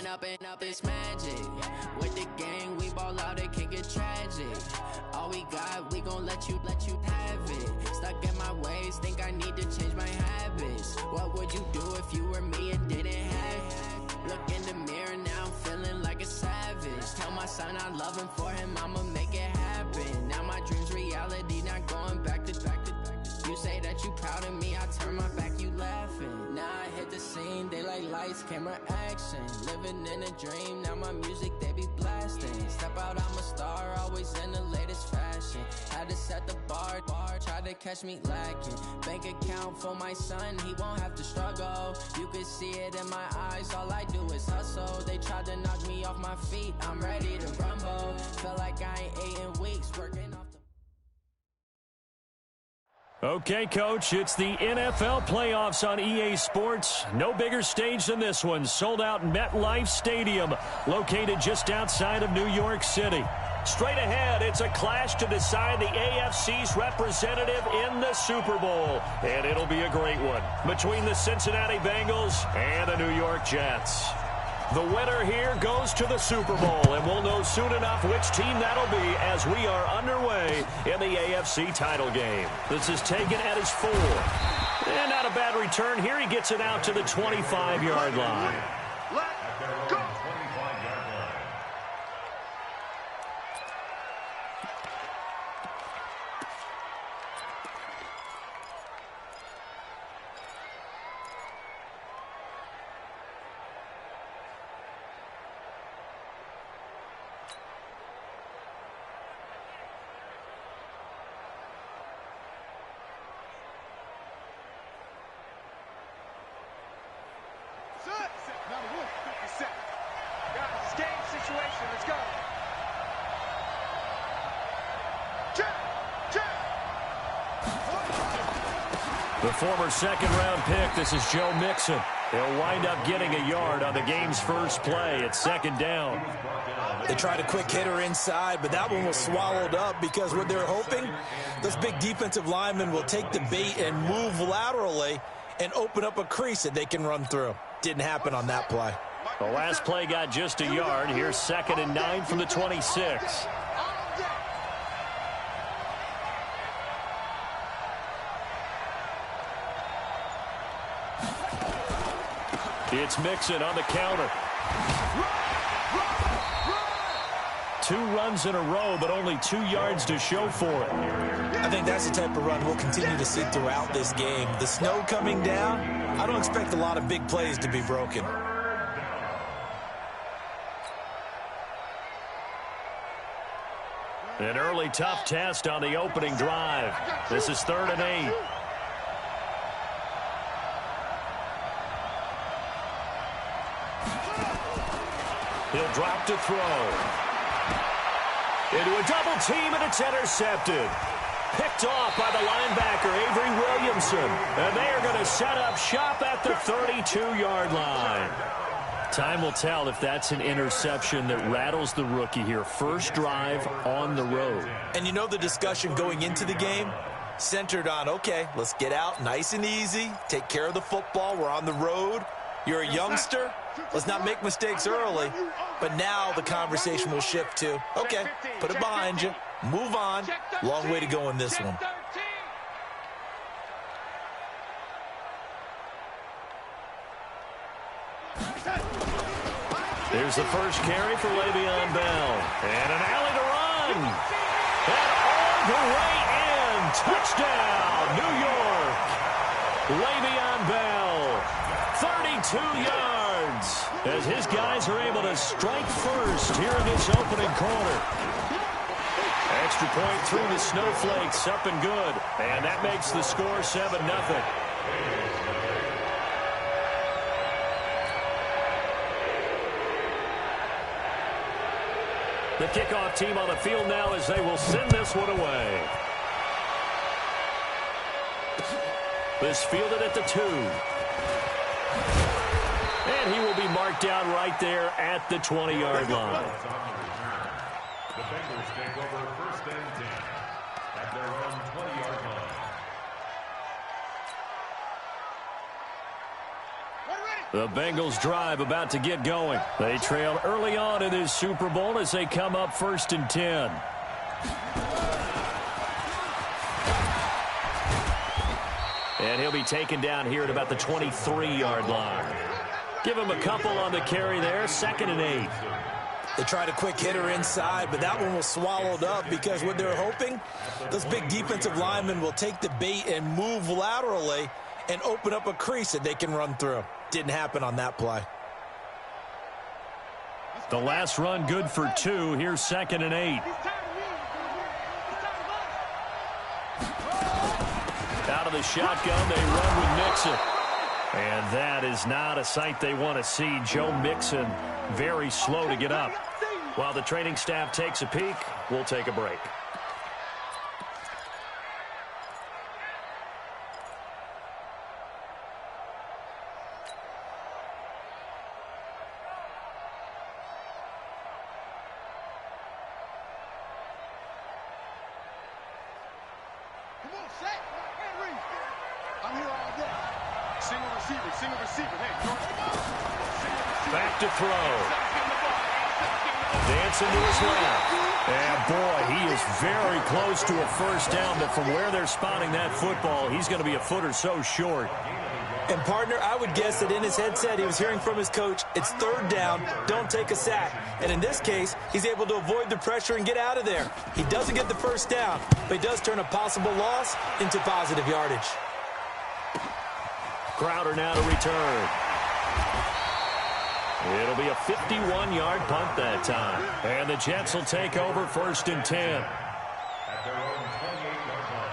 Up and up, it's magic. With the gang, we ball out, it can get tragic. All we got, we gon' let you have it. Stuck in my ways, think I need to change my habits. What would you do if you were me and didn't have it? Look in the mirror, now I'm feeling like a savage. Tell my son I love him, for him I'ma make it happen. Now my dream's reality, not going back to. You say that you proud of me, I turn my back, you laughing. Now I hit the scene, they like lights, camera, action. Living in a dream, now my music, they be blasting. Step out, I'm a star, always in the latest fashion. Had to set the bar, try to catch me lacking. Bank account for my son, he won't have to struggle. You can see it in my eyes, all I do is hustle. They tried to knock me off my feet, I'm ready to rumble. Feel like I ain't ate in weeks, working off the... Okay, Coach, it's the NFL playoffs on EA Sports. No bigger stage than this one. Sold out MetLife Stadium, located just outside of New York City. Straight ahead, it's a clash to decide the AFC's representative in the Super Bowl. And it'll be a great one between the Cincinnati Bengals and the New York Jets. The winner here goes to the Super Bowl, and we'll know soon enough which team that'll be as we are underway in the AFC title game. This is taken at his 4. And not a bad return here. He gets it out to the 25-yard line. Let's go! The former second-round pick, this is Joe Mixon. He'll wind up getting a yard on the game's first play. It's second down. They tried a quick hitter inside, but that one was swallowed up because what they're hoping, those big defensive linemen will take the bait and move laterally and open up a crease that they can run through. Didn't happen on that play. The last play got just a yard. Here's 2nd and 9 from the 26. It's Mixon on the counter. 2 runs in a row, but only 2 yards to show for it. I think that's the type of run we'll continue to see throughout this game. The snow coming down, I don't expect a lot of big plays to be broken. An early tough test on the opening drive. This is 3rd and 8. He'll drop to throw. Into a double team, and it's intercepted. Picked off by the linebacker, Avery Williamson. And they are going to set up shop at the 32-yard line. Time will tell if that's an interception that rattles the rookie here. First drive on the road. And you know the discussion going into the game? Centered on, okay, let's get out nice and easy. Take care of the football. We're on the road. You're a youngster. Let's not make mistakes early. But now the conversation will shift to, okay, put it behind you. Move on. Long way to go in this one. Here's the first carry for Le'Veon Bell. And an alley to run. And all the way in. Touchdown, New York. Le'Veon Bell, 32 yards. As his guys are able to strike first here in this opening quarter. Extra point through the snowflakes, up and good. And that makes the score 7-0. The kickoff team on the field now as they will send this one away. This fielded at the 2. And he will be marked down right there at the 20-yard line. The Bengals take over 1st and 10 at their own 20-yard line. The Bengals drive about to get going. They trail early on in this Super Bowl as they come up 1st and 10. And he'll be taken down here at about the 23-yard line. Give him a couple on the carry there, 2nd and 8. They tried a quick hitter inside, but that one was swallowed up because what they're hoping, those big defensive linemen will take the bait and move laterally and open up a crease that they can run through. Didn't happen on that play. The last run good for 2. Here's 2nd and 8. Out of the shotgun, they run with Mixon. And that is not a sight they want to see. Joe Mixon very slow to get up. While the training staff takes a peek, we'll take a break. Back to throw. Dancing to his left. And boy, he is very close to a first down, but from where they're spotting that football, he's going to be a foot or so short. And, partner, I would guess that in his headset he was hearing from his coach, it's 3rd down, don't take a sack. And in this case, he's able to avoid the pressure and get out of there. He doesn't get the first down, but he does turn a possible loss into positive yardage. Crowder now to return. It'll be a 51-yard punt that time. And the Jets will take over 1st and 10. At their own 28-yard line.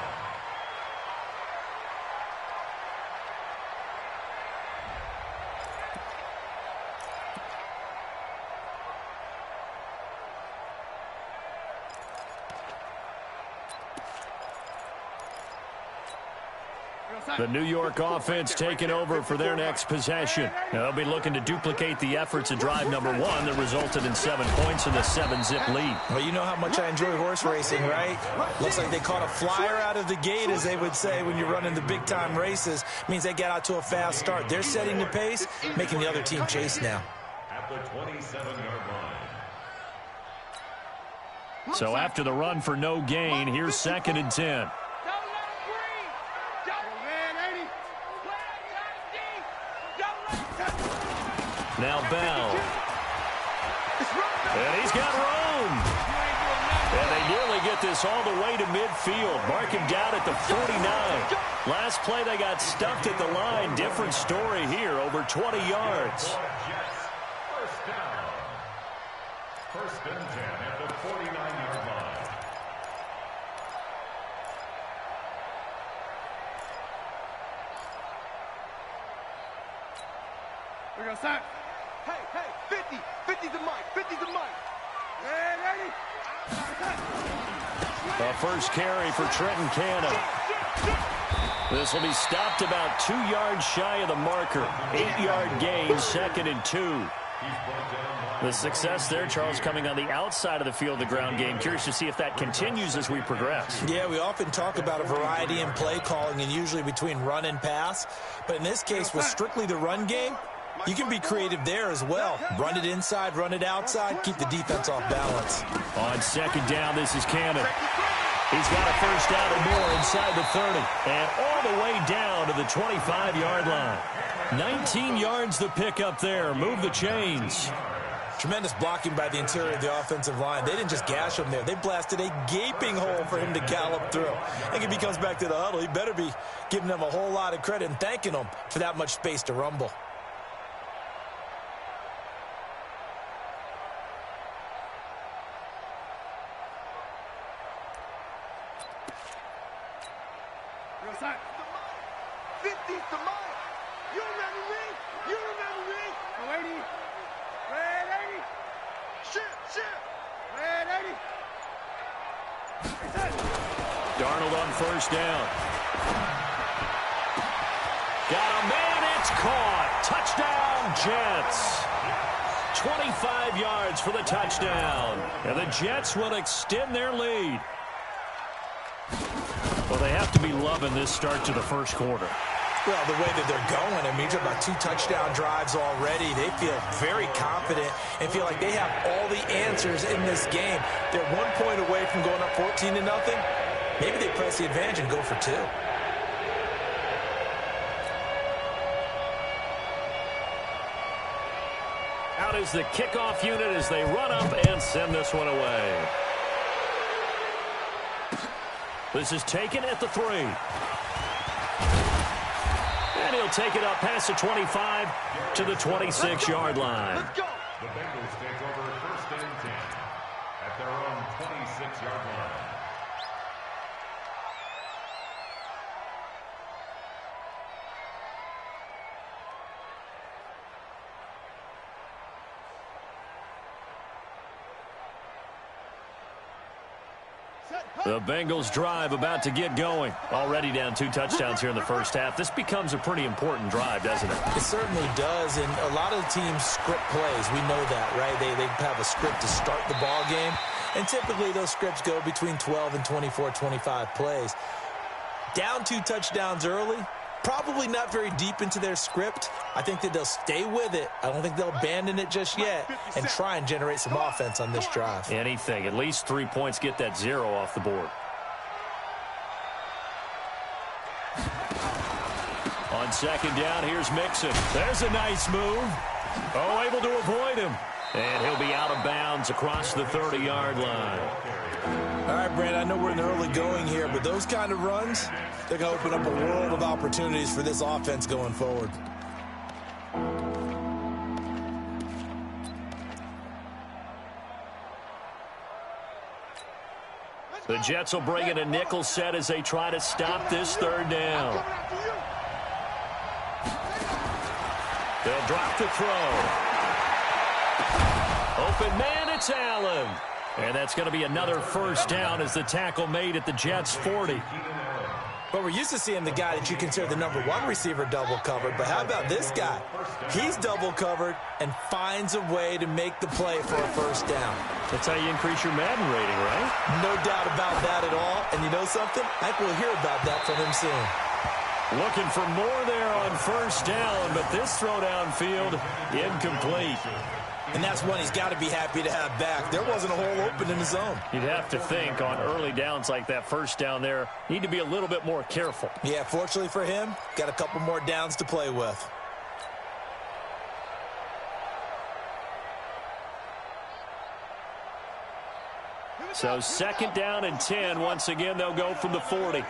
The New York offense taking over for their next possession. They'll be looking to duplicate the efforts of drive number 1 that resulted in 7 points in the 7-zip lead. Well, you know how much I enjoy horse racing, right? Looks like they caught a flyer out of the gate, as they would say when you're running the big-time races. Means they get out to a fast start. They're setting the pace, making the other team chase now. At the 27-yard line. So after the run for no gain, here's 2nd and 10. Now Bell. And he's got room. And they nearly get this all the way to midfield. Mark him down at the 49. Last play they got stuffed at the line. Different story here, over 20 yards. First down. 1st and 10 at the 49-yard line. We're going to start. Hey, 50. 50's the mic. 50's the mic. Ready? A first carry for Trenton Cannon. This will be stopped about 2 yards shy of the marker. 8-yard gain, 2nd and 2. The success there, Charles, coming on the outside of the field, the ground game. Curious to see if that continues as we progress. Yeah, we often talk about a variety in play calling and usually between run and pass. But in this case, with strictly the run game, you can be creative there as well. Run it inside, run it outside, keep the defense off balance. On 2nd down, this is Cannon. He's got a first down or more inside the 30. And all the way down to the 25-yard line. 19 yards the pickup there. Move the chains. Tremendous blocking by the interior of the offensive line. They didn't just gash him there. They blasted a gaping hole for him to gallop through. I think if he comes back to the huddle, he better be giving them a whole lot of credit and thanking them for that much space to rumble. Darnold on first down. Got a man, it's caught. Touchdown, Jets. 25 yards for the touchdown. And the Jets will extend their lead. Well, they have to be loving this start to the first quarter. Well, the way that they're going, I mean, you're talking about 2 touchdown drives already. They feel very confident and feel like they have all the answers in this game. They're 1 point away from going up 14-0. Maybe they press the advantage and go for 2. Out is the kickoff unit as they run up and send this one away. This is taken at the 3. And he'll take it up past the 25 to the 26-yard line. Let's go. The Bengals take over 1st and 10 at their own 26-yard line. The Bengals drive about to get going. Already down 2 touchdowns here in the first half. This becomes a pretty important drive, doesn't it? It certainly does, and a lot of the teams script plays. We know that, right? They have a script to start the ball game, and typically those scripts go between 12 and 24, 25 plays. Down 2 touchdowns early, probably not very deep into their script. I think that they'll stay with it. I don't think they'll abandon it just yet and try and generate some offense on this drive. Anything. At least 3 points, get that 0 off the board. On 2nd down, here's Mixon. There's a nice move. Oh, able to avoid him. And he'll be out of bounds across the 30-yard line. All right, Brand, I know we're in the early going here, but those kind of runs, they're going to open up a world of opportunities for this offense going forward. The Jets will bring in a nickel set as they try to stop this 3rd down. They'll drop the throw. Open man, it's Allen. And that's going to be another 1st down as the tackle made at the Jets' 40. But we're used to seeing the guy that you consider the number 1 receiver double covered. But how about this guy? He's double covered and finds a way to make the play for a 1st down. That's how you increase your Madden rating, right? No doubt about that at all. And you know something? I think we'll hear about that from him soon. Looking for more there on 1st down, but this throw downfield incomplete. And that's one he's got to be happy to have back. There wasn't a hole open in the zone. You'd have to think on early downs like that 1st down there, need to be a little bit more careful. Yeah, fortunately for him, got a couple more downs to play with. So 2nd down and 10. Once again, they'll go from the 40.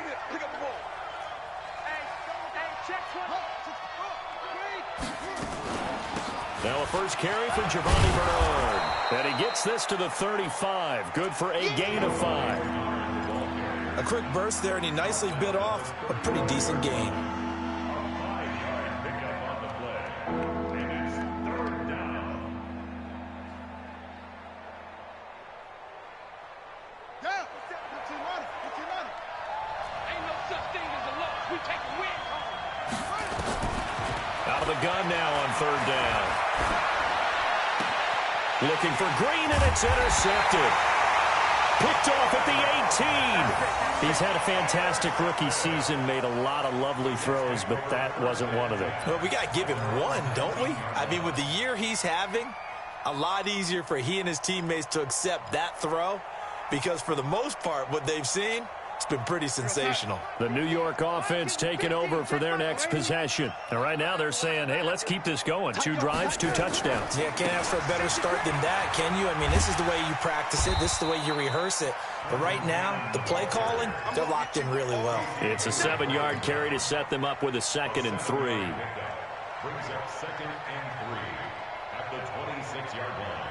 Now a first carry for Giovanni Bernard. And he gets this to the 35. Good for a gain of 5. A quick burst there, and he nicely bit off a pretty decent gain. Out of the gun now on 3rd down. Looking for Green, and it's intercepted. Picked off at the 18. He's had a fantastic rookie season, made a lot of lovely throws, but that wasn't one of them. Well, we got to give him one, don't we? I mean, with the year he's having, a lot easier for he and his teammates to accept that throw because for the most part, what they've seen, it's been pretty sensational. The New York offense taking over for their next possession. And right now they're saying, hey, let's keep this going. 2 drives, 2 touchdowns. Yeah, can't ask for a better start than that, can you? I mean, this is the way you practice it. This is the way you rehearse it. But right now, the play calling, they're locked in really well. It's a 7-yard carry to set them up with a 2nd and 3. Brings up 2nd and 3 at the 26-yard line.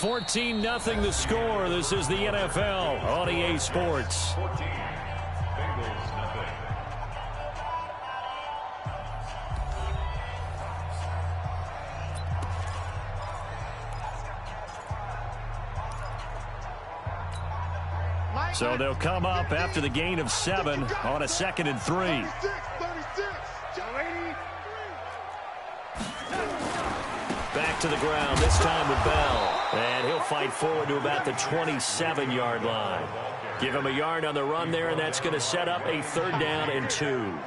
14-0 the score. This is the NFL on EA Sports. 14, Bengals nothing. So they'll come up after the gain of 7 on a 2nd and 3. 36. Back to the ground, this time with Bell. And he'll fight forward to about the 27-yard line. Give him a yard on the run there, and that's going to set up a 3rd down and 2.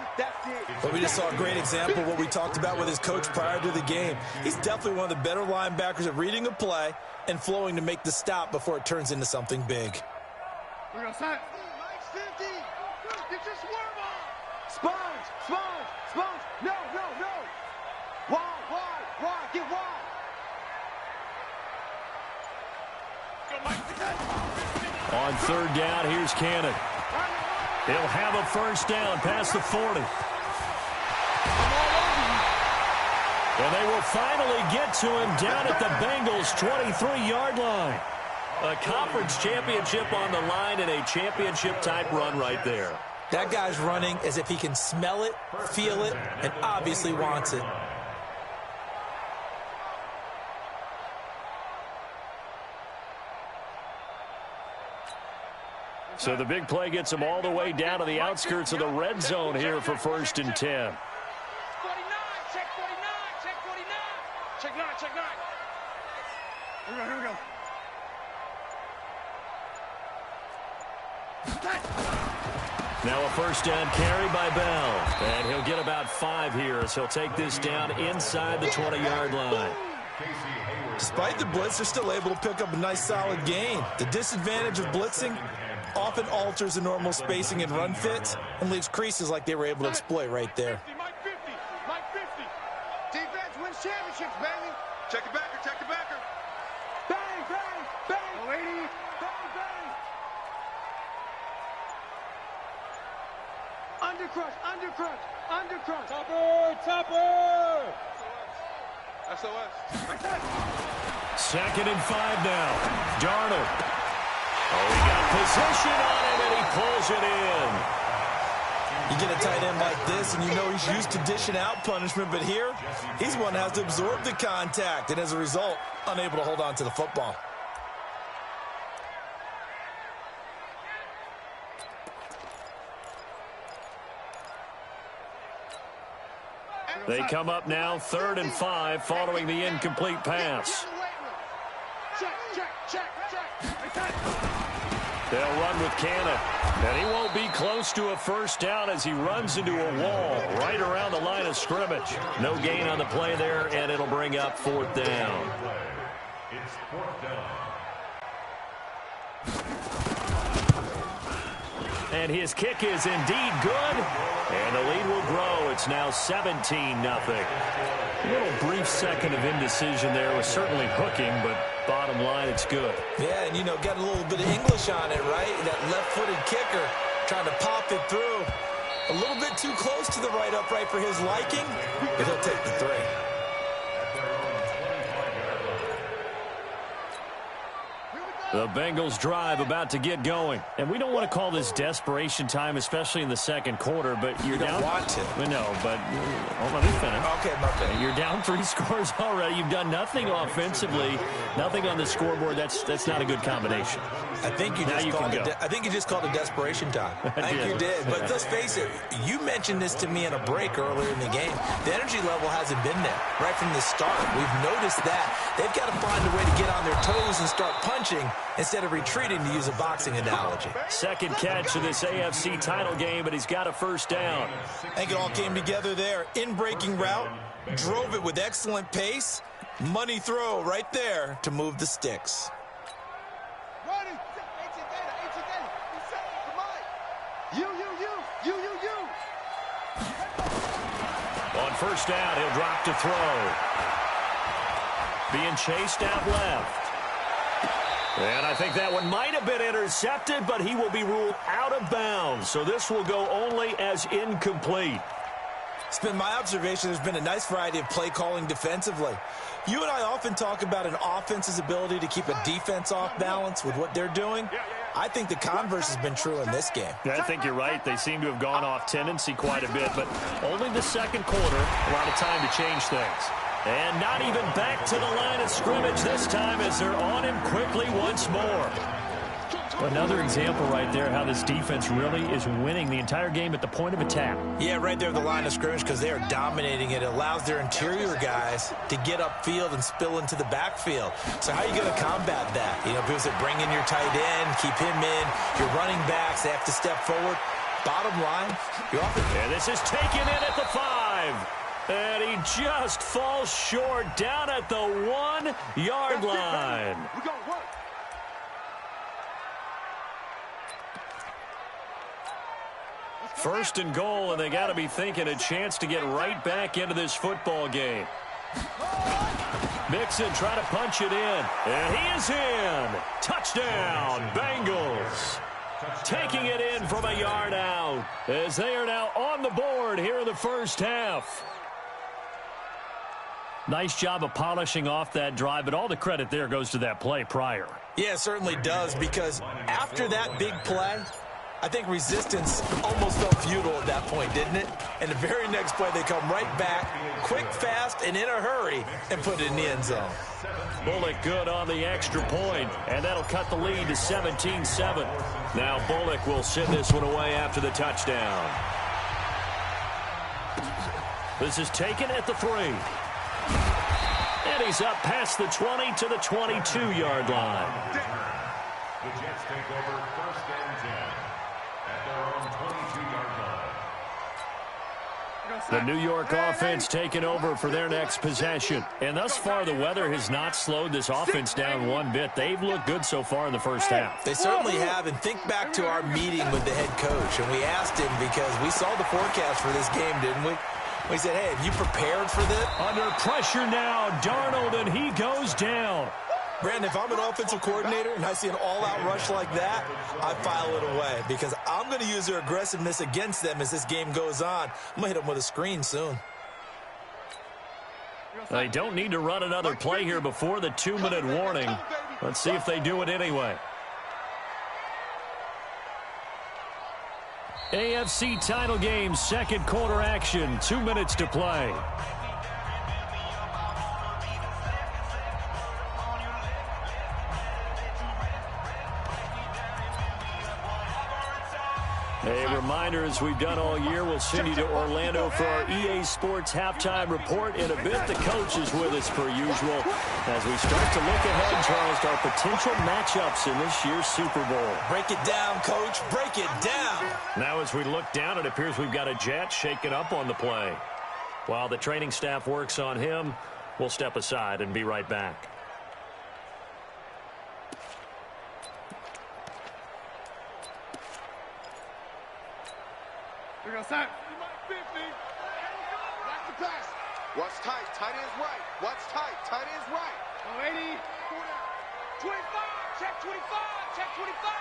But we just saw a great example of what we talked about with his coach prior to the game. He's definitely one of the better linebackers at reading a play and flowing to make the stop before it turns into something big. We're going to start. Mike's 50. Get your swerve on. Sponge. No. Wide. Get wide. On 3rd down, here's Cannon. He'll have a 1st down past the 40. And they will finally get to him down at the Bengals' 23-yard line. A conference championship on the line and a championship-type run right there. That guy's running as if he can smell it, feel it, and obviously wants it. So the big play gets him all the way down to the outskirts of the red zone here for 1st and 10. 49, check 49. Check 9. Here we go. Now a 1st down carry by Bell. And he'll get about 5 here as he'll take this down inside the 20-yard line. Despite the blitz, they're still able to pick up a nice solid gain. The disadvantage of blitzing often alters the normal spacing and run fits and leaves creases like they were able to exploit right there. Mike 50. Defense wins championships, baby. Check the backer. Bang. Oh, 80. Bang. Undercrush. Topper. SOS. 2nd and 5 now. Darnold. Oh, he got position on it, and he pulls it in. You get a tight end like this, and you know he's used to dishing out punishment, but here, he's one that has to absorb the contact, and as a result, unable to hold on to the football. They come up now 3rd and 5 following the incomplete pass. Check. They'll run with Cannon. And he won't be close to a 1st down as he runs into a wall right around the line of scrimmage. No gain on the play there, and it'll bring up 4th down. It's 4th down. And his kick is indeed good. And the lead will grow. It's now 17-0. A little brief second of indecision there was certainly hooking, but bottom line, it's good. Yeah, and, got a little bit of English on it, right? That left-footed kicker trying to pop it through. A little bit too close to the right upright for his liking, but he'll take the 3. The Bengals drive about to get going. And we don't want to call this desperation time, especially in the 2nd quarter, but you're down. You don't want to. No, but let me finish. Okay, my bad. You're down 3 scores already. You've done nothing offensively, nothing on the scoreboard. That's not a good combination. I think you just called it desperation time. I think you did. But let's face it, you mentioned this to me in a break earlier in the game. The energy level hasn't been there right from the start. We've noticed that. They've got to find a way to get on their toes and start punching instead of retreating, to use a boxing analogy. 2nd catch of this AFC title game, but he's got a 1st down. I think it all came together there. In-breaking route, drove it with excellent pace. Money throw right there to move the sticks. On 1st down, he'll drop to throw. Being chased out left. And I think that one might have been intercepted, but he will be ruled out of bounds. So this will go only as incomplete. It's been my observation there's been a nice variety of play calling defensively. You and I often talk about an offense's ability to keep a defense off balance with what they're doing. I think the converse has been true in this game. I think you're right. They seem to have gone off tendency quite a bit, but only the 2nd quarter, a lot of time to change things. And not even back to the line of scrimmage this time as they're on him quickly once more. Another example right there how this defense really is winning the entire game at the point of attack. Yeah, right there at the line of scrimmage because they are dominating it. It allows their interior guys to get upfield and spill into the backfield. So how are you going to combat that? You know, people say bring in your tight end, keep him in. Your running backs, they have to step forward. Bottom line, you're off. And this is taken in at the 5. And he just falls short down at the 1-yard line. We're going to work. First and goal, and they got to be thinking a chance to get right back into this football game. Mixon trying to punch it in, and he is in. Touchdown, Bengals. Taking it in from a yard out as they are now on the board here in the first half. Nice job of polishing off that drive, but all the credit there goes to that play prior. Yeah, it certainly does, because after that big play, I think resistance almost felt futile at that point, didn't it? And the very next play, they come right back, quick, fast, and in a hurry, and put it in the end zone. Bullock good on the extra point, and that'll cut the lead to 17-7. Now Bullock will send this one away after the touchdown. This is taken at the 3. And he's up past the 20 to the 22-yard line. The Jets take over first and 10 at their own 22-yard line. The New York offense taking over for their next possession. And thus far, the weather has not slowed this offense down one bit. They've looked good so far in the first half. They certainly have. And think back to our meeting with the head coach. And we asked him, because we saw the forecast for this game, didn't we? We said, hey, have you prepared for this? Under pressure now, Darnold, and he goes down. Brandon, if I'm an offensive coordinator and I see an all-out rush like that, I file it away, because I'm going to use their aggressiveness against them as this game goes on. I'm going to hit them with a screen soon. They don't need to run another play here before the 2-minute warning. Let's see if they do it anyway. AFC title game, second quarter action, 2 minutes to play. A reminder, as we've done all year, we'll send you to Orlando for our EA Sports halftime report. In a bit, the coach is with us per usual as we start to look ahead, Charles, to our potential matchups in this year's Super Bowl. Break it down, Coach. Break it down. Now, as we look down, it appears we've got a Jet shaken up on the play. While the training staff works on him, we'll step aside and be right back. We're going to start. 50. Back to pass. What's tight? Tight end's right. What's tight? Tight end's right. 80. 25. Check 25. Check 25.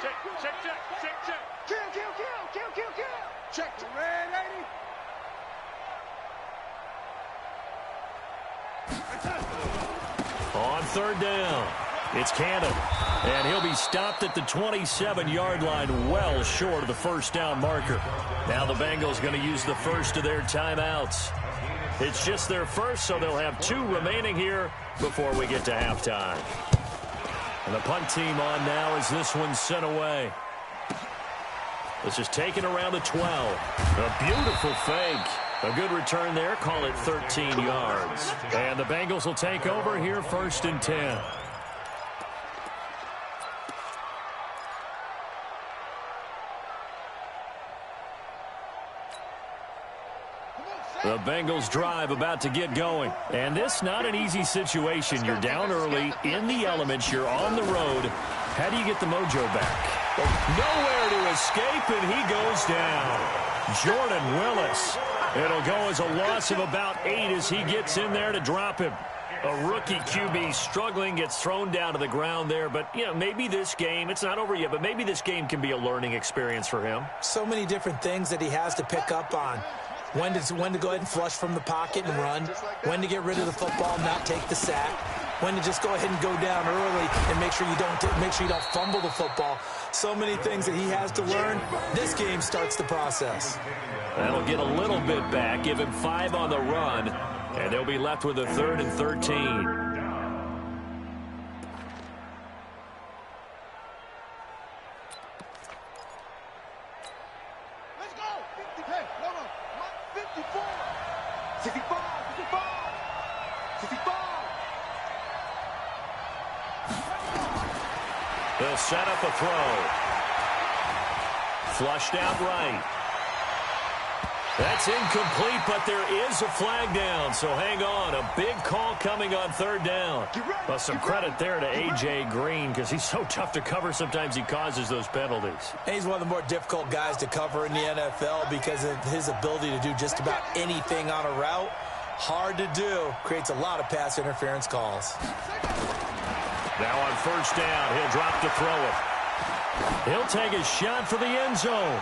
Check. Kill. Check. Red 80. On third down, it's Cannon. And he'll be stopped at the 27-yard line, well short of the first down marker. Now the Bengals going to use the first of their timeouts. It's just their first, so they'll have 2 remaining here before we get to halftime. And the punt team on now as this one's sent away. This is taken around the 12. A beautiful fake. A good return there. Call it 13 yards. And the Bengals will take over here first and 10. The Bengals drive about to get going. And this not an easy situation. You're down early, in the elements, you're on the road. How do you get the mojo back? Nowhere to escape, and he goes down. Jordan Willis. It'll go as a loss of about 8 as he gets in there to drop him. A rookie QB struggling, gets thrown down to the ground there. But, you know, maybe this game, it's not over yet, but maybe this game can be a learning experience for him. So many different things that he has to pick up on. When to go ahead and flush from the pocket and run. When to get rid of the football and not take the sack. When to just go ahead and go down early and make sure you don't fumble the football. So many things that he has to learn. This game starts the process. That'll get a little bit back, give him 5 on the run, and they'll be left with a 3rd and 13. 54. 65. 65. 65. They'll set up a throw. Flushed out right. That's incomplete, but there is a flag down, so hang on. A big call coming on third down. Well, some credit there to A.J. Green because he's so tough to cover. Sometimes he causes those penalties. And he's one of the more difficult guys to cover in the NFL because of his ability to do just about anything on a route. Hard to do. Creates a lot of pass interference calls. Now on first down, he'll drop to throw it. He'll take a shot for the end zone.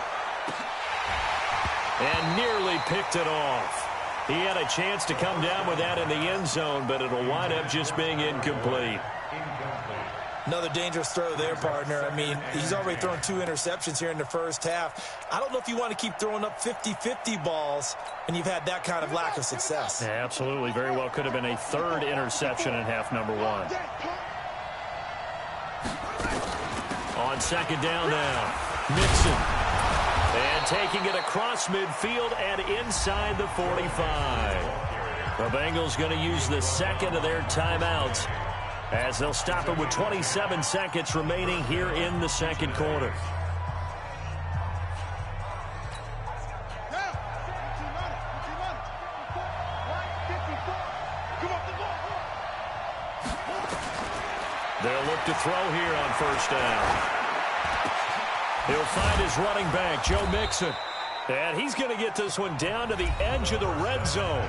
And nearly picked it off. He had a chance to come down with that in the end zone, but it'll wind up just being incomplete. Another dangerous throw there, partner. I mean, he's already thrown 2 interceptions here in the first half. I don't know if you want to keep throwing up 50-50 balls, and you've had that kind of lack of success. Yeah, absolutely. Very well could have been a 3rd interception in half number 1. On second down now, Mixon. And taking it across midfield and inside the 45. The Bengals going to use the second of their timeouts as they'll stop it with 27 seconds remaining here in the second quarter. They'll look to throw here on first down. He'll find his running back, Joe Mixon. And he's going to get this one down to the edge of the red zone.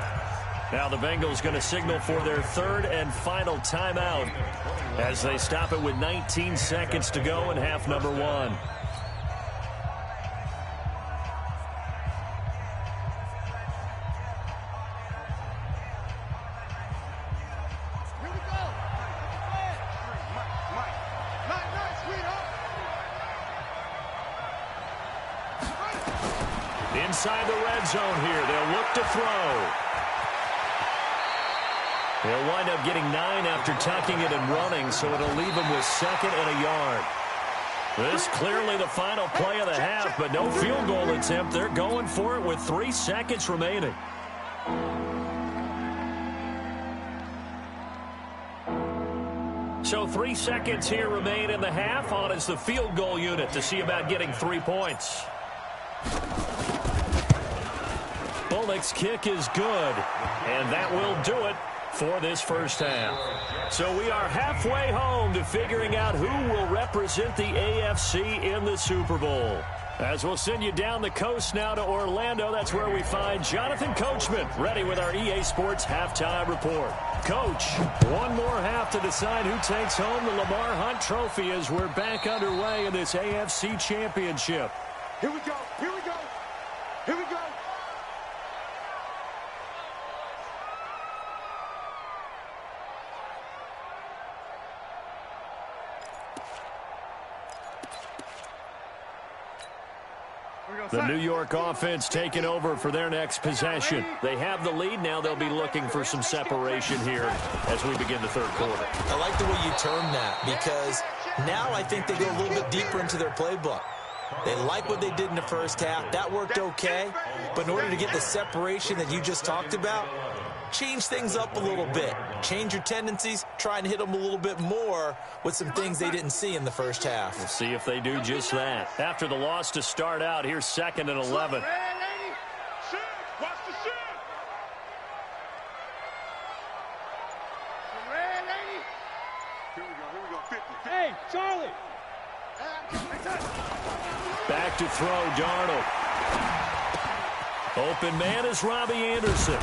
Now the Bengals going to signal for their 3rd and final timeout as they stop it with 19 seconds to go in half number 1. Inside the red zone here. They'll look to throw. They'll wind up getting 9 after tucking it and running, so it'll leave them with 2nd and a yard. This clearly the final play of the half, but no field goal attempt. They're going for it with 3 seconds remaining. So 3 seconds here remain in the half. On is the field goal unit to see about getting 3 points. Bullock's kick is good, and that will do it for this first half. So we are halfway home to figuring out who will represent the AFC in the Super Bowl. As we'll send you down the coast now to Orlando, that's where we find Jonathan Coachman ready with our EA Sports Halftime Report. Coach, one more half to decide who takes home the Lamar Hunt Trophy as we're back underway in this AFC Championship. Here we go. Here we go. Here we go. The New York offense taking over for their next possession. They have the lead. Now they'll be looking for some separation here as we begin the third quarter. I like the way you term that because now I think they go a little bit deeper into their playbook. They like what they did in the first half. That worked okay. But in order to get the separation that you just talked about, change things up a little bit. Change your tendencies. Try and hit them a little bit more with some things they didn't see in the first half. We'll see if they do just that. After the loss to start out, here's 2nd and 11. Hey, Charlie! Back to throw, Darnold. Open man is Robbie Anderson.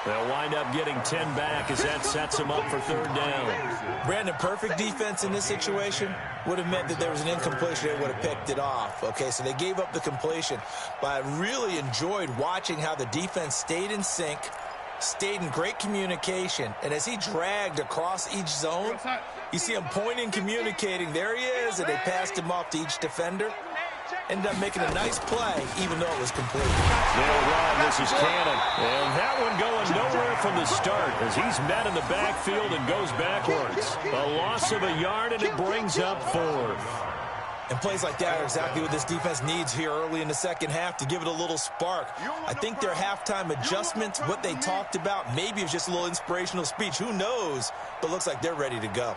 They'll wind up getting 10 back as that sets them up for 3rd down. Brandon, perfect defense in this situation would have meant that there was an incompletion. They would have picked it off. Okay, so they gave up the completion. But I really enjoyed watching how the defense stayed in sync, stayed in great communication. And as he dragged across each zone, you see him pointing, communicating. There he is, and they passed him off to each defender. Ended up making a nice play, even though it was complete. They'll run. This is Cannon. And that one going nowhere from the start as he's met in the backfield and goes backwards. A loss of a yard, and it brings up 4th. And plays like that are exactly what this defense needs here early in the second half to give it a little spark. I think their halftime adjustments, what they talked about, maybe it was just a little inspirational speech. Who knows? But looks like they're ready to go.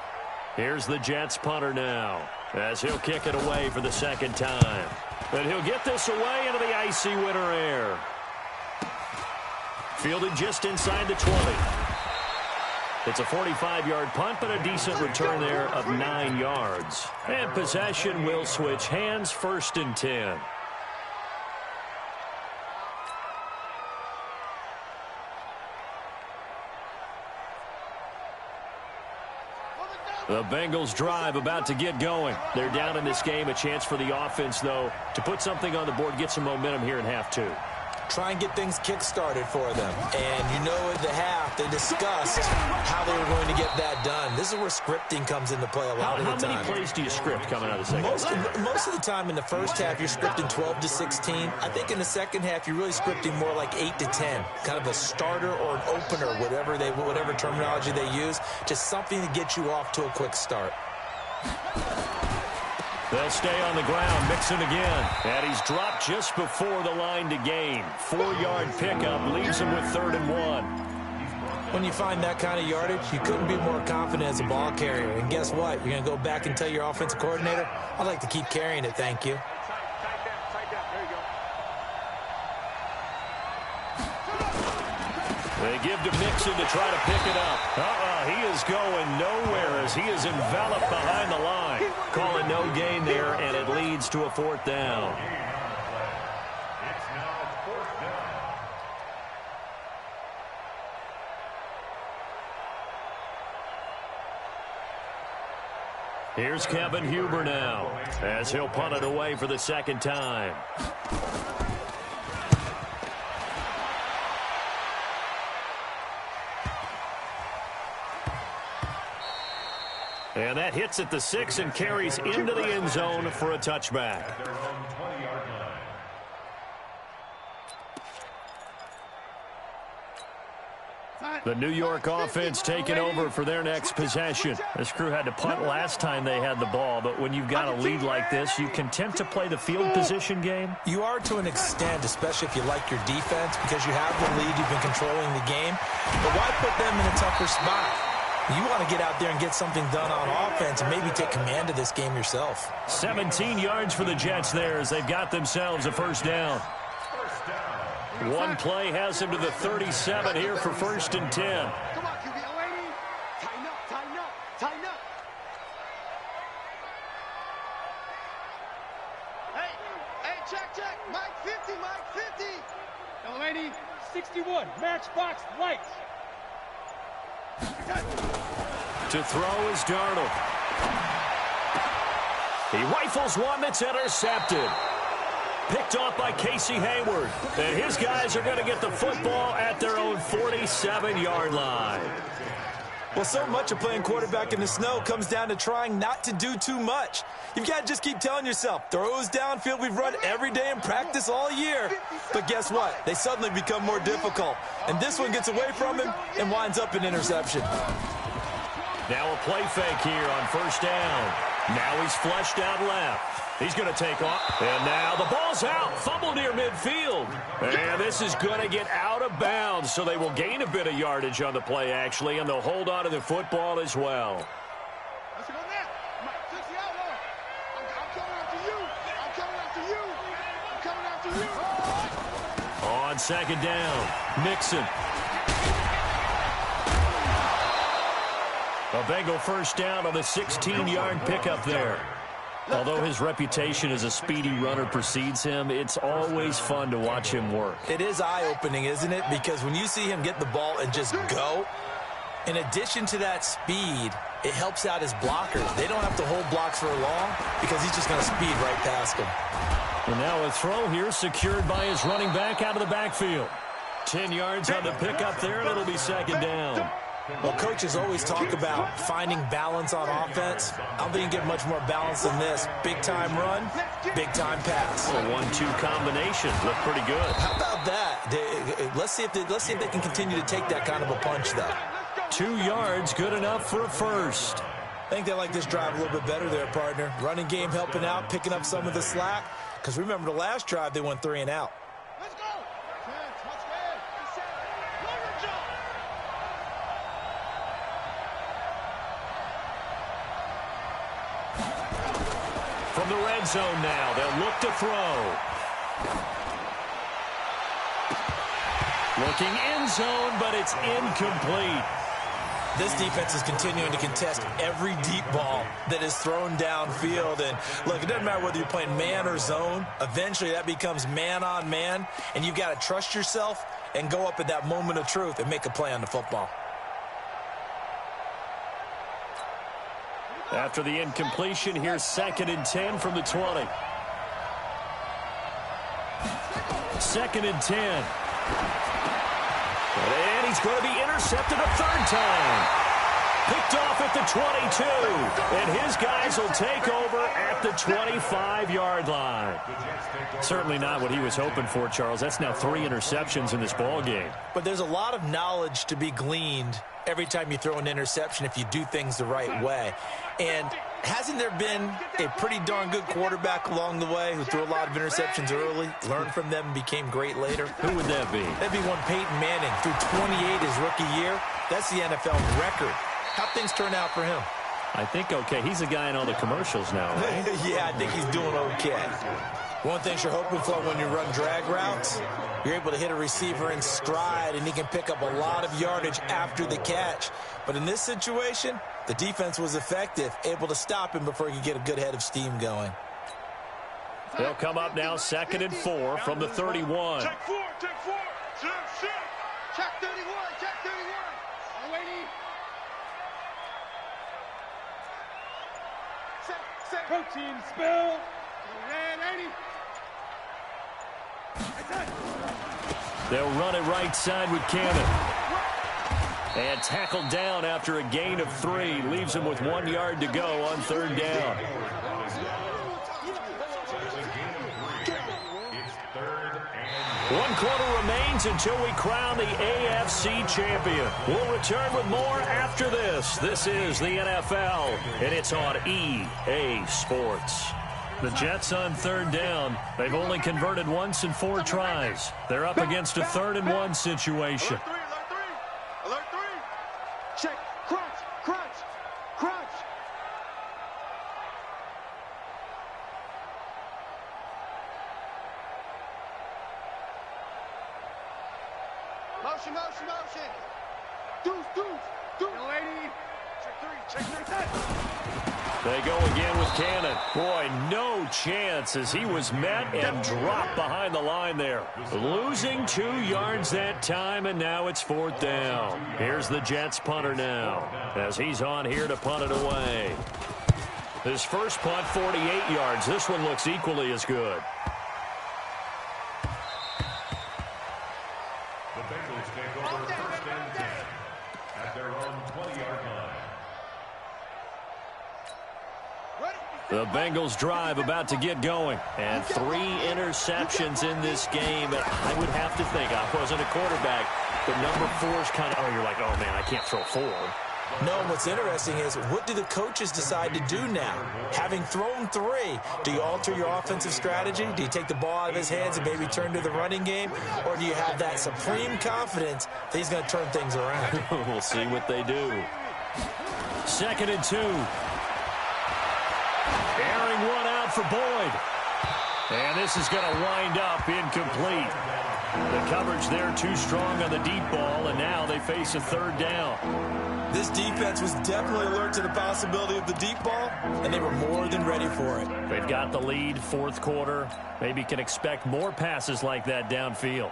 Here's the Jets punter now, as he'll kick it away for the second time. And he'll get this away into the icy winter air. Fielded just inside the 20. It's a 45-yard punt, but a decent return there of 9 yards. And possession will switch hands, 1st and 10. The Bengals drive about to get going. They're down in this game. A chance for the offense, though, to put something on the board, get some momentum here in half 2. Try and get things kick-started for them. And you know at the half, they discussed how they were going to get that done. This is where scripting comes into play a lot of the time. How many plays do you script coming out of the second half? Most of the time in the first half, you're scripting 12 to 16. I think in the second half, you're really scripting more like 8 to 10. Kind of a starter or an opener, whatever terminology they use. Just something to get you off to a quick start. They'll stay on the ground, Mixon again. And he's dropped just before the line to gain. 4-yard pickup leaves him with 3rd and 1. When you find that kind of yardage, you couldn't be more confident as a ball carrier. And guess what? You're going to go back and tell your offensive coordinator, I'd like to keep carrying it, thank you. They give to Mixon to try to pick it up. He is going nowhere as he is enveloped behind the line. Calling no gain there, and it leads to a 4th down. It's now 4th down. Here's Kevin Huber now, as he'll punt it away for the second time. And that hits at the 6 and carries into the end zone for a touchback. The New York offense taking over for their next possession. This crew had to punt last time they had the ball, but when you've got a lead like this, you content to play the field position game? You are to an extent, especially if you like your defense, because you have the lead, you've been controlling the game. But why put them in a tougher spot? You want to get out there and get something done on offense and maybe take command of this game yourself. 17 yards for the Jets there as they've got themselves a 1st down. One play has him to the 37 here for 1st and 10. Come on, QB, lady. Tighten up, tighten up, tighten up. Hey, check. Mike 50. Delaney, 61, matchbox lights. To throw is Darnold. He rifles one that's intercepted. Picked off by Casey Hayward. And his guys are going to get the football at their own 47-yard line. Well, so much of playing quarterback in the snow comes down to trying not to do too much. You've got to just keep telling yourself, throws downfield we've run every day in practice all year. But guess what? They suddenly become more difficult. And this one gets away from him and winds up an interception. Now a play fake here on 1st down. Now he's flushed out left. He's going to take off. And now the ball's out. Fumble near midfield. And this is going to get out of bounds, so they will gain a bit of yardage on the play, actually, and they'll hold on to the football as well. Let's go now. Mike, fix the outlaw. I'm coming after you. On 2nd down, Mixon. A Bengal 1st down on the 16-yard pickup there. Although his reputation as a speedy runner precedes him, it's always fun to watch him work. It is eye-opening, isn't it? Because when you see him get the ball and just go, in addition to that speed, it helps out his blockers. They don't have to hold blocks for long because he's just going to speed right past them. And now a throw here secured by his running back out of the backfield. 10 yards on the pickup there, and it'll be 2nd down. Well, coaches always talk about finding balance on offense. I don't think you get much more balance than this. Big-time run, big-time pass. A 1-2 combination. Looked pretty good. How about that? Let's see if they can continue to take that kind of a punch, though. 2 yards, good enough for a 1st. I think they like this drive a little bit better there, partner. Running game helping out, picking up some of the slack. Because remember the last drive, they went 3 and out. Let's go. Touchdown. From the red zone now, they'll look to throw. Looking end zone, but it's incomplete. This defense is continuing to contest every deep ball that is thrown downfield. And look, it doesn't matter whether you're playing man or zone. Eventually, that becomes man on man. And you've got to trust yourself and go up at that moment of truth and make a play on the football. After the incompletion, here's 2nd and 10 from the 20. 2nd and 10. And he's going to be intercepted a 3rd time. Picked off at the 22. And his guys will take over at the 25-yard line. Certainly not what he was hoping for, Charles. That's now 3 interceptions in this ball game. But there's a lot of knowledge to be gleaned every time you throw an interception if you do things the right way. And hasn't there been a pretty darn good quarterback along the way who threw a lot of interceptions early, learned from them, and became great later? Who would that be? That'd be one Peyton Manning, threw 28 his rookie year. That's the NFL record. How'd things turn out for him? I think okay. He's the guy in all the commercials now, right? Yeah, I think he's doing okay. One thing you're hoping for when you run drag routes, you're able to hit a receiver in stride, and he can pick up a lot of yardage after the catch. But in this situation, the defense was effective, able to stop him before he could get a good head of steam going. They'll come up now 2nd and 4 from the 31. Check 4. Check 31. Check 31. I'm waiting. Set. Protein spill. Red 80. They'll run it right side with Cannon. And tackled down after a gain of 3. Leaves him with 1 yard to go on 3rd down. One quarter remains until we crown the AFC champion. We'll return with more after this. This is the NFL, and it's on EA Sports. The Jets on 3rd down. They've only converted once in 4 tries. They're up against a 3rd and 1 situation. Alert 3. Check. Crunch. Motion. Deuce. Lady. Check 3. They go again with Cannon. Boy, no chance as he was met and dropped behind the line there. Losing 2 yards that time, and now it's 4th down. Here's the Jets punter now as he's on here to punt it away. His first punt, 48 yards. This one looks equally as good. The Bengals take over 1st and 10 at their own 20-yard line. The Bengals drive about to get going. And 3 interceptions in this game. And I would have to think, I wasn't a quarterback, but number 4 is kind of, you're like, oh, man, I can't throw 4. No, what's interesting is, what do the coaches decide to do now? Having thrown 3, do you alter your offensive strategy? Do you take the ball out of his hands and maybe turn to the running game? Or do you have that supreme confidence that he's going to turn things around? We'll see what they do. 2nd and 2. Airing one out for Boyd. And this is going to wind up incomplete. The coverage there too strong on the deep ball, and now they face a 3rd down. This defense was definitely alert to the possibility of the deep ball, and they were more than ready for it. They've got the lead, 4th quarter. Maybe can expect more passes like that downfield.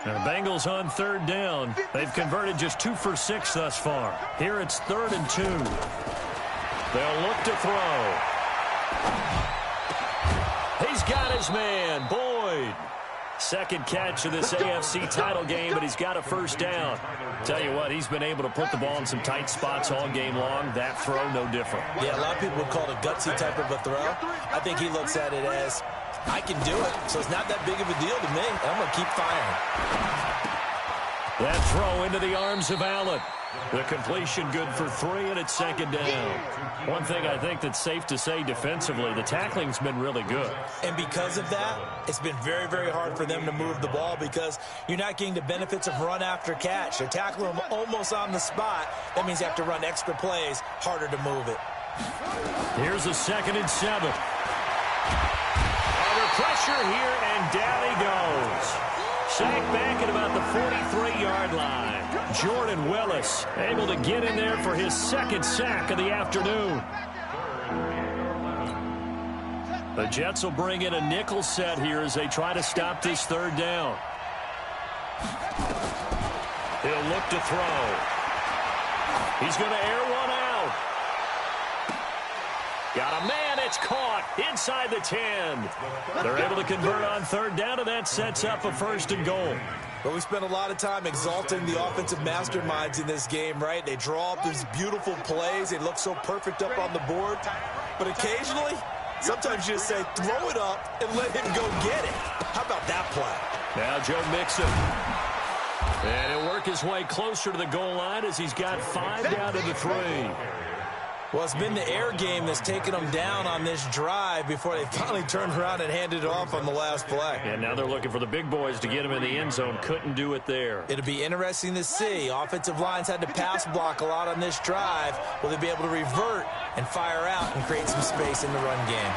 And the Bengals on 3rd down. They've converted just 2 for 6 thus far. Here it's 3rd and 2. They'll look to throw. He's got his man, Boyd. second catch of this AFC title game, but he's got a first down. Tell you what, he's been able to put the ball in some tight spots all game long. That throw, no different. Yeah, a lot of people would call it a gutsy type of a throw. I think he looks at it as, I can do it, so it's not that big of a deal to me. I'm going to keep firing. That throw into the arms of Allen. The completion good for 3, and it's second down. One thing I think that's safe to say defensively, the tackling's been really good. And because of that, it's been very, very hard for them to move the ball because you're not getting the benefits of run after catch. They're tackling them almost on the spot. That means you have to run extra plays, harder to move it. Here's a 2nd and 7. Under pressure here, and down he goes. Sacked back at about the 43-yard line. Jordan Willis able to get in there for his 2nd sack of the afternoon. The Jets will bring in a nickel set here as they try to stop this 3rd down. He'll look to throw. He's going to air one out. Got a man, it's caught inside the 10. They're able to convert on 3rd down, and that sets up a 1st and goal. But we spent a lot of time exalting the offensive masterminds in this game, right? They draw up these beautiful plays. They look so perfect up on the board. But occasionally, sometimes you just say, throw it up and let him go get it. How about that play? Now Joe Mixon. And he'll work his way closer to the goal line as he's got 5 down to the 3. Well, it's been the air game that's taken them down on this drive before they finally turned around and handed it off on the last play. And now they're looking for the big boys to get him in the end zone. Couldn't do it there. It'll be interesting to see. Offensive lines had to pass block a lot on this drive. Will they be able to revert and fire out and create some space in the run game?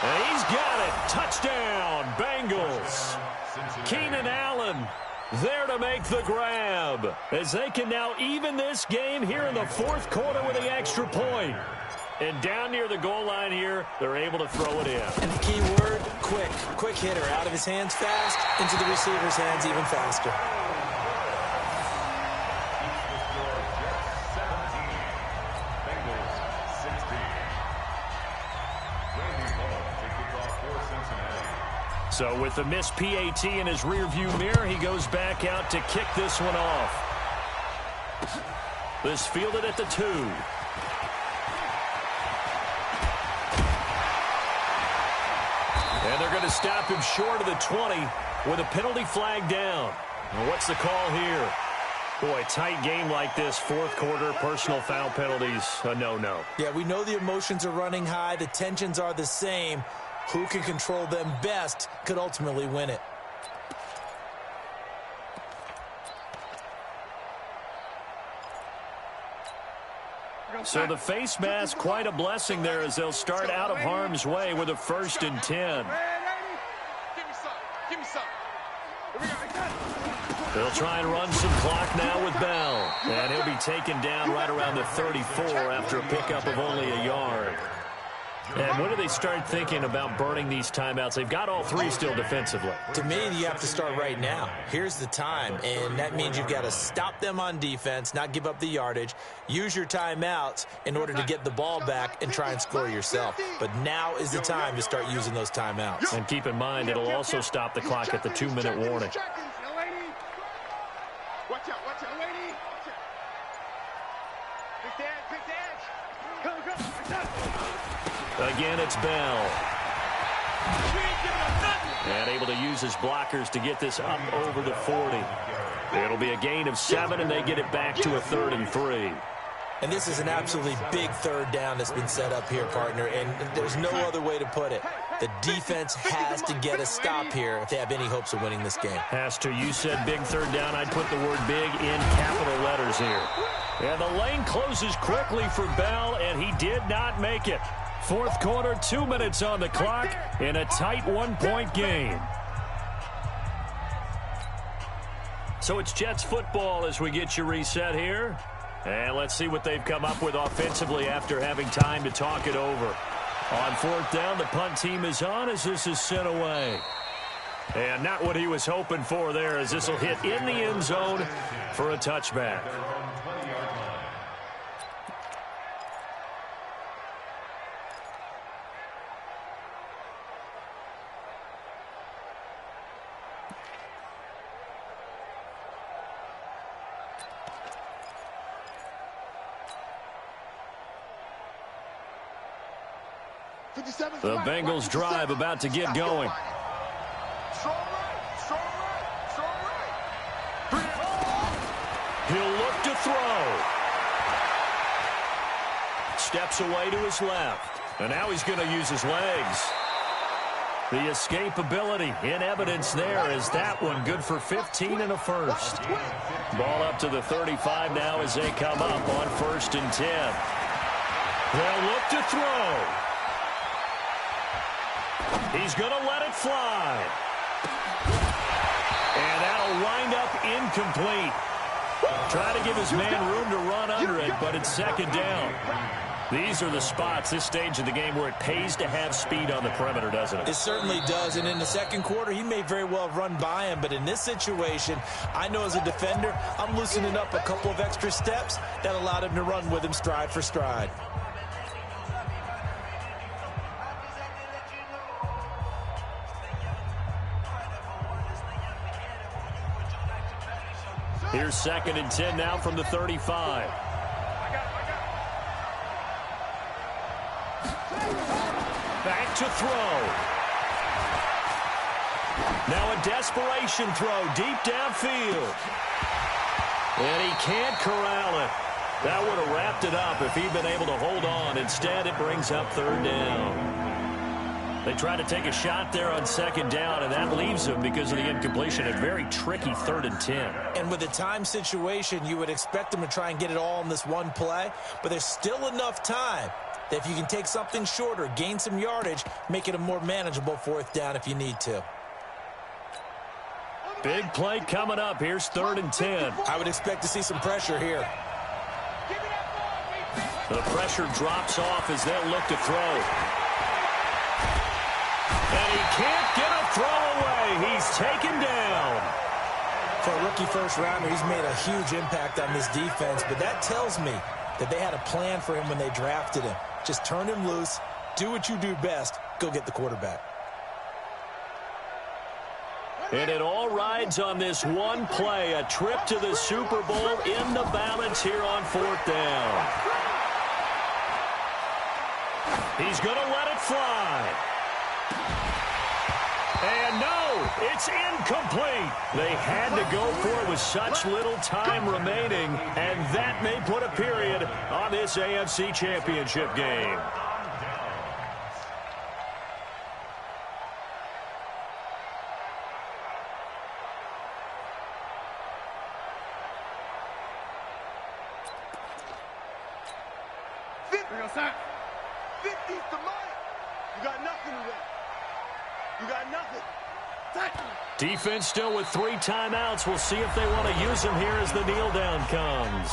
And he's got it. Touchdown, Bengals. Keenan Allen there to make the grab as they can now even this game here in the 4th quarter with the extra point. And down near the goal line here, they're able to throw it in. And the key word, quick. Quick hitter. Out of his hands fast, into the receiver's hands even faster. So with the missed PAT in his rearview mirror, he goes back out to kick this one off. This fielded at the 2. And they're going to stop him short of the 20 with a penalty flag down. Well, what's the call here? Boy, tight game like this, 4th quarter, personal foul penalties, a no-no. Yeah, we know the emotions are running high. The tensions are the same. Who can control them best could ultimately win it. So the face mask, quite a blessing there as they'll start out of harm's way with a 1st and 10. They'll try and run some clock now with Bell. And he'll be taken down right around the 34 after a pickup of only a yard. And when do they start thinking about burning these timeouts? They've got all 3 still defensively. To me, you have to start right now. Here's the time, and that means you've got to stop them on defense, not give up the yardage, use your timeouts in order to get the ball back and try and score yourself. But now is the time to start using those timeouts. And keep in mind, it'll also stop the clock at the 2-minute warning. Watch out, lady. Big dash. Go. Again, it's Bell. And able to use his blockers to get this up over the 40. It'll be a gain of 7, and they get it back to a 3rd and 3. And this is an absolutely big 3rd down that's been set up here, partner, and there's no other way to put it. The defense has to get a stop here if they have any hopes of winning this game. Has to. You said big 3rd down. I'd put the word big in capital letters here. And the lane closes quickly for Bell, and he did not make it. 4th quarter, 2 minutes on the clock in a tight 1-point game. So it's Jets football as we get you reset here. And let's see what they've come up with offensively after having time to talk it over. On 4th down, the punt team is on as this is sent away. And not what he was hoping for there as this will hit in the end zone for a touchback. The Bengals drive about to get going. He'll look to throw. Steps away to his left. And now he's going to use his legs. The escapability in evidence there as that one good for 15 and a first. Ball up to the 35 now as they come up on 1st and 10. They'll look to throw. He's going to let it fly. And that'll wind up incomplete. Try to give his man room to run under it, but it's 2nd down. These are the spots, this stage of the game, where it pays to have speed on the perimeter, doesn't it? It certainly does, and in the 2nd quarter, he may very well have run by him, but in this situation, I know as a defender, I'm loosening up a couple of extra steps that allowed him to run with him stride for stride. Here's 2nd and 10 now from the 35. Back to throw. Now a desperation throw deep downfield. And he can't corral it. That would have wrapped it up if he'd been able to hold on. Instead, it brings up 3rd down. They try to take a shot there on 2nd down, and that leaves them, because of the incompletion, a very tricky 3rd and 10. And with a time situation, you would expect them to try and get it all in this one play, but there's still enough time that if you can take something shorter, gain some yardage, make it a more manageable 4th down if you need to. Big play coming up. Here's 3rd and 10. I would expect to see some pressure here. The pressure drops off as they'll look to throw. And he can't get a throw away. He's taken down. For a rookie first-rounder, he's made a huge impact on this defense, but that tells me that they had a plan for him when they drafted him. Just turn him loose, do what you do best, go get the quarterback. And it all rides on this one play, a trip to the Super Bowl in the balance here on 4th down. He's going to let it fly. And no, it's incomplete. They had to go for it with such little time remaining, and that may put a period on this AFC Championship game. Defense still with 3 timeouts. We'll see if they want to use them here as the kneel down comes.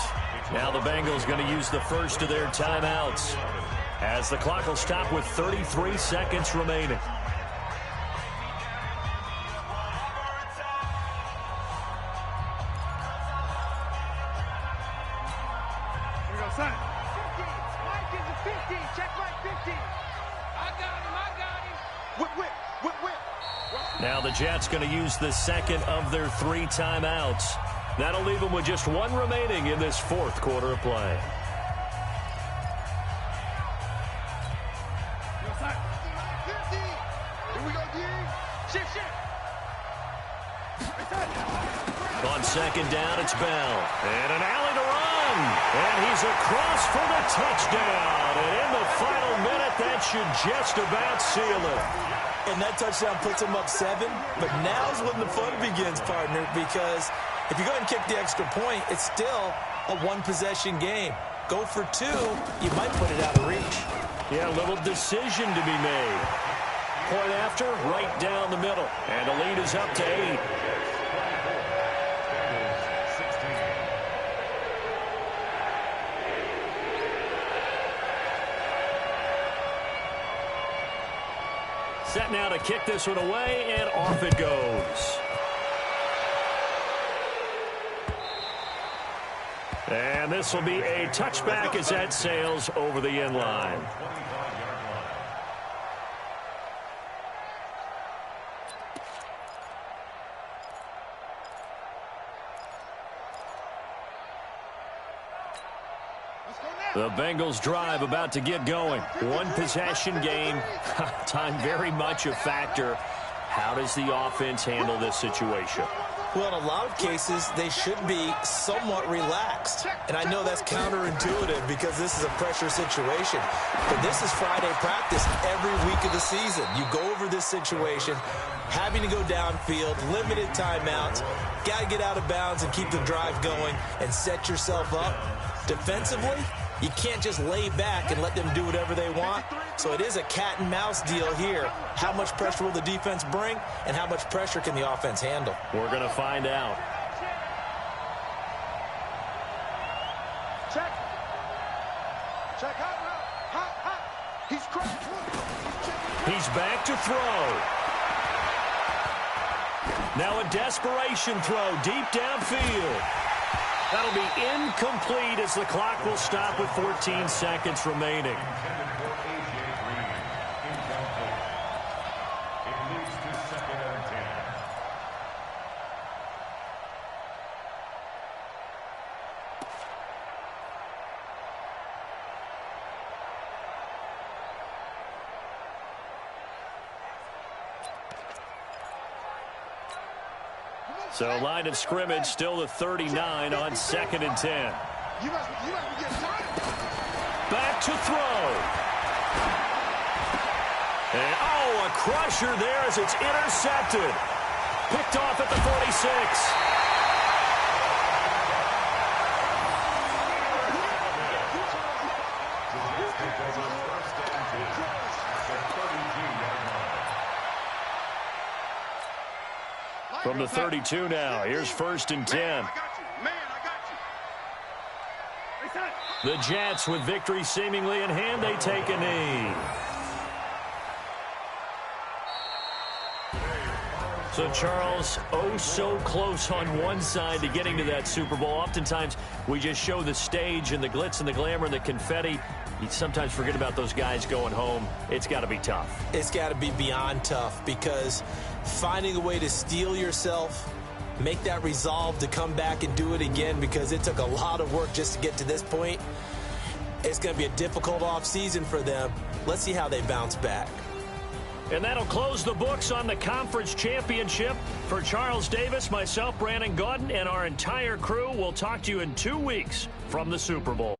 Now the Bengals going to use the first of their timeouts as the clock will stop with 33 seconds remaining. Here we go, son. 50. Mike is a 50. Check Mike 50. I got him. Whip, whip, whip, whip. Now the Jets going to use the second of their 3 timeouts. That'll leave them with just 1 remaining in this 4th quarter of play. Here we go, D. Shift. On 2nd down, it's Bell. And an alley to run. And he's across for the touchdown. And in the final minute, that should just about seal it. And that touchdown puts them up 7, but now's when the fun begins, partner, because if you go ahead and kick the extra point, it's still a 1-possession game. Go for 2, you might put it out of reach. Yeah, a little decision to be made. Point after, right down the middle. And the lead is up to 8. Set now to kick this one away, and off it goes. And this will be a touchback as that sails over the end line. The Bengals drive about to get going. One possession game. Time very much a factor. How does the offense handle this situation? Well, in a lot of cases, they should be somewhat relaxed. And I know that's counterintuitive because this is a pressure situation. But this is Friday practice every week of the season. You go over this situation, having to go downfield, limited timeouts, got to get out of bounds and keep the drive going and set yourself up. Defensively, you can't just lay back and let them do whatever they want. So it is a cat and mouse deal here. How much pressure will the defense bring, and how much pressure can the offense handle? We're going to find out. Check. Check. Hot. He's cracked. He's back to throw. Now a desperation throw deep downfield. That'll be incomplete as the clock will stop with 14 seconds remaining. So line of scrimmage still the 39 on 2nd and 10. Back to throw. And a crusher there as it's intercepted. Picked off at the 46. From the 32 now, here's 1st and 10. The Jets with victory seemingly in hand, they take a knee. So, Charles, so close on one side to getting to that Super Bowl. Oftentimes, we just show the stage and the glitz and the glamour and the confetti. You sometimes forget about those guys going home. It's got to be tough. It's got to be beyond tough because finding a way to steel yourself, make that resolve to come back and do it again because it took a lot of work just to get to this point. It's going to be a difficult offseason for them. Let's see how they bounce back. And that'll close the books on the conference championship. For Charles Davis, myself, Brandon Gaudin, and our entire crew, we'll talk to you in 2 weeks from the Super Bowl.